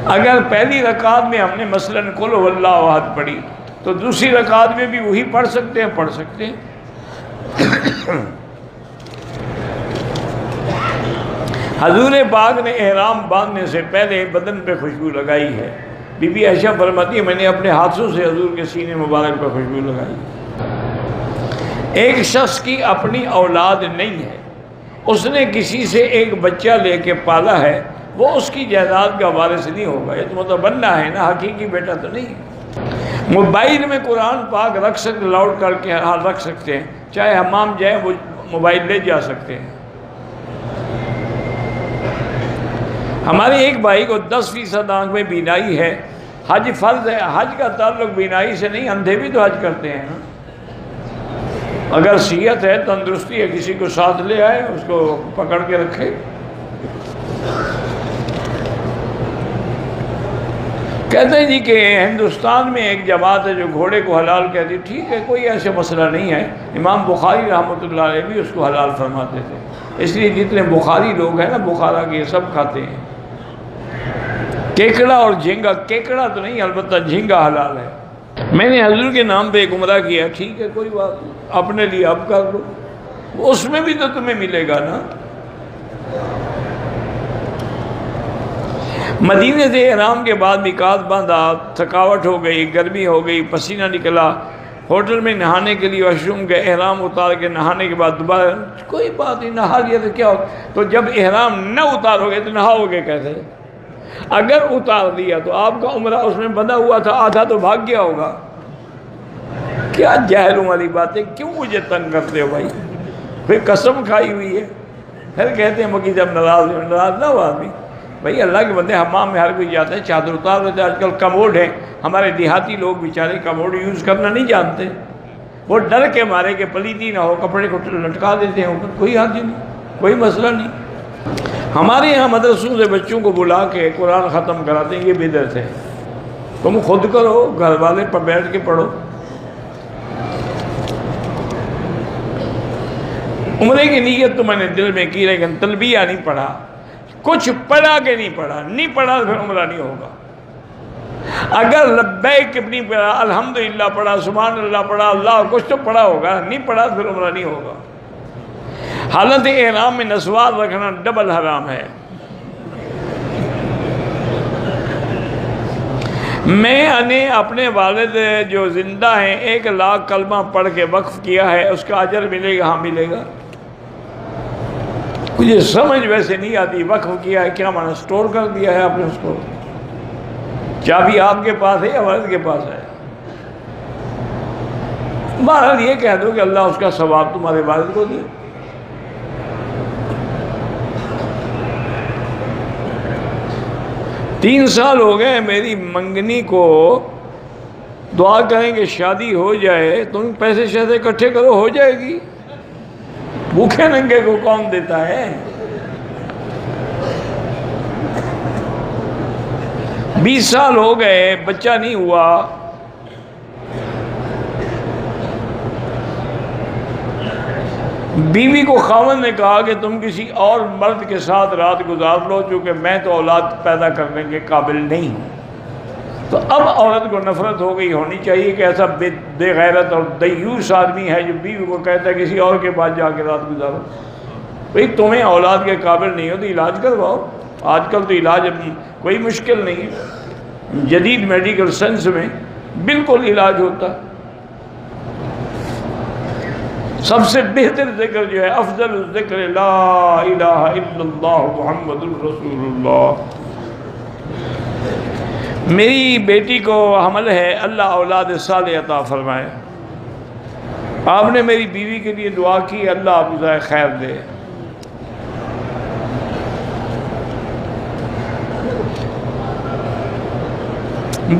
اگر پہلی رکعت میں ہم نے مثلاً قل هو اللہ احد پڑھی تو دوسری رکعت میں بھی وہی پڑھ سکتے ہیں حضور پاک نے احرام باندھنے سے پہلے بدن پہ خوشبو لگائی ہے۔ بی بی عائشہ فرماتی ہے میں نے اپنے ہاتھوں سے حضور کے سینے مبارک پہ خوشبو لگائی۔ ایک شخص کی اپنی اولاد نہیں ہے، اس نے کسی سے ایک بچہ لے کے پالا ہے، وہ اس کی جائیداد کا وارث نہیں ہوگا، یہ تو متبنہ ہے نا، حقیقی بیٹا تو نہیں۔ موبائل میں قرآن پاک رکھ سکتے، لاؤڈ کر کے رکھ سکتے ہیں، چاہے حمام جائیں وہ موبائل لے جا سکتے ہیں۔ ہمارے ایک بھائی کو 10% آنکھ میں بینائی ہے، حج فرض ہے، حج کا تعلق بینائی سے نہیں، اندھے بھی تو حج کرتے ہیں نا۔ اگر صحت ہے، تندرستی ہے، کسی کو ساتھ لے آئے، اس کو پکڑ کے رکھے۔ کہتے ہیں جی کہ ہندوستان میں ایک جماعت ہے جو گھوڑے کو حلال کہتی، ٹھیک ہے، کوئی ایسا مسئلہ نہیں ہے، امام بخاری رحمۃ اللہ علیہ بھی اس کو حلال فرماتے تھے، اس لیے جتنے بخاری لوگ ہیں نا بخارا کے، یہ سب کھاتے ہیں۔ کیکڑا اور جھینگا، کیکڑا تو نہیں، البتہ جھینگا حلال ہے۔ میں نے حضور کے نام پہ ایک عمرہ کیا، ٹھیک ہے، کوئی بات نہیں، اپنے لیے اب کر لو، اس میں بھی تو تمہیں ملے گا نا۔ مدینے سے احرام کے بعد میقات باندھا، تھکاوٹ ہو گئی، گرمی ہو گئی، پسینہ نکلا، ہوٹل میں نہانے کے لیے واش روم گئے، احرام اتار کے نہانے کے بعد دوبارہ کوئی بات نہیں، نہا لیا تو کیا ہو، تو جب احرام نہ اتارو گے تو نہاؤ گے کیسے؟ اگر اتار دیا تو آپ کا عمرہ اس میں بندھا ہوا تھا، آدھا تو بھاگ گیا ہوگا۔ کیا جاہلوں والی باتیں، کیوں مجھے تنگ کرتے ہو بھائی؟ پھر قسم کھائی ہوئی ہے، پھر کہتے ہیں مکی جب ناراض نہ ہو آدمی۔ بھائی اللہ کے بندے، حمام میں ہر کوئی جاتا ہے، چادر اتار لیتے، آج کل کموڈ ہے، ہمارے دیہاتی لوگ بیچارے کموڈ یوز کرنا نہیں جانتے، وہ ڈر کے مارے کہ پلیتی نہ ہو، کپڑے کو لٹکا دیتے ہیں اوپر، کوئی حرج نہیں، کوئی مسئلہ نہیں۔ ہمارے یہاں مدرسوں سے بچوں کو بلا کے قرآن ختم کراتے ہیں، یہ بدعت ہے، تم خود کرو، گھر والے پر بیٹھ کے پڑھو۔ عمرے کی نیت تو میں نے دل میں کی، لیکن تلبیہ نہیں پڑھا، کچھ پڑھا کہ نہیں پڑھا، نہیں پڑھا پھر عمرہ نہیں ہوگا۔ اگر لبیک نہیں پڑھا، الحمدللہ پڑھا، سبحان اللہ پڑھا، اللہ کچھ تو پڑھا ہوگا، نہیں پڑھا پھر عمرہ نہیں ہوگا۔ حالت احرام میں نسوار رکھنا ڈبل حرام ہے۔ میں نے اپنے والد جو زندہ ہیں 1,00,000 کلمہ پڑھ کے وقف کیا ہے، اس کا اجر ملے گا؟ ہاں ملے گا۔ مجھے سمجھ ویسے نہیں آتی، وقف کیا ہے کیا معنی؟ سٹور کر دیا ہے آپ نے اس کو؟ چابی آپ کے پاس ہے یا والد کے پاس ہے؟ بہرحال یہ کہہ دو کہ اللہ اس کا ثواب تمہارے والد کو دے۔ 3 سال ہو گئے میری منگنی کو، دعا کریں کہ شادی ہو جائے، تم پیسے شیسے اکٹھے کرو، ہو جائے گی، بھوکے ننگے کو کون دیتا ہے؟ 20 سال ہو گئے، بچہ نہیں ہوا۔ بیوی کو خاوند نے کہا کہ تم کسی اور مرد کے ساتھ رات گزار لو، چونکہ میں تو اولاد پیدا کرنے کے قابل نہیں ہوں۔ تو اب عورت کو نفرت ہو گئی ہونی چاہیے کہ ایسا بے غیرت اور دیوس آدمی ہے جو بیوی کو کہتا ہے کسی اور کے پاس جا کے رات گزارو۔ بھئی تمہیں اولاد کے قابل نہیں ہو تو علاج کرواؤ، آج کل تو علاج کوئی مشکل نہیں ہے، جدید میڈیکل سائنس میں بالکل علاج ہوتا ہے۔ سب سے بہتر ذکر جو ہے، افضل الذکر لا الہ الا اللہ محمد الرسول اللہ۔ میری بیٹی کو حمل ہے، اللہ اولاد صالح عطا فرمائے۔ آپ نے میری بیوی کے لیے دعا کی، اللہ آپ کو جزائے خیر دے۔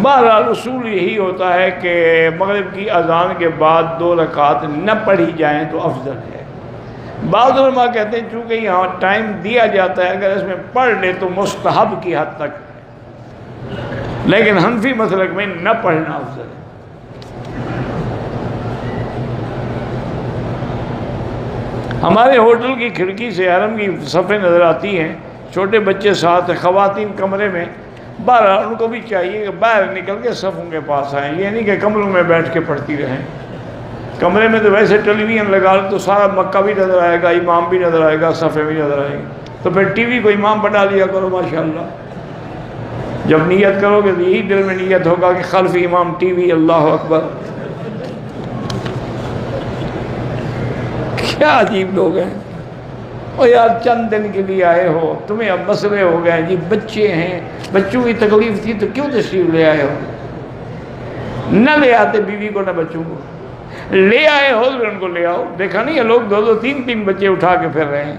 بہرحال اصول یہی ہوتا ہے کہ مغرب کی اذان کے بعد 2 رکعت نہ پڑھی جائیں تو افضل ہے۔ بعض علماء کہتے ہیں چونکہ یہاں ٹائم دیا جاتا ہے، اگر اس میں پڑھ لے تو مستحب کی حد تک ہے، لیکن حنفی مسلک میں نہ پڑھنا افضل ہے۔ ہمارے ہوٹل کی کھڑکی سے حرم کی صفیں نظر آتی ہیں، چھوٹے بچے ساتھ، خواتین کمرے میں، بہرحال ان کو بھی چاہیے کہ باہر نکل کے صفوں کے پاس آئیں، یہ نہیں کہ کمروں میں بیٹھ کے پڑھتی رہیں۔ کمرے میں تو ویسے ٹیلی ویژن لگا لو تو سارا مکہ بھی نظر آئے گا، امام بھی نظر آئے گا، صفیں بھی نظر آئے گی، تو پھر ٹی وی کو امام بنا لیا کرو ماشاءاللہ۔ جب نیت کرو گے تو یہی دل میں نیت ہوگا کہ خلف امام ٹی وی، اللہ اکبر۔ کیا عجیب لوگ ہیں۔ او یار چند دن کے لیے آئے ہو، تمہیں اب مسئلے ہو گئے جی، بچے ہیں، بچوں کی تکلیف تھی تو کیوں تشریف لے آئے ہو؟ نہ لے آتے بیوی کو نہ بچوں کو، لے آئے ہو تو ان کو لے آؤ۔ دیکھا نہیں ہے لوگ 2-2 3-3 بچے اٹھا کے پھر رہے ہیں۔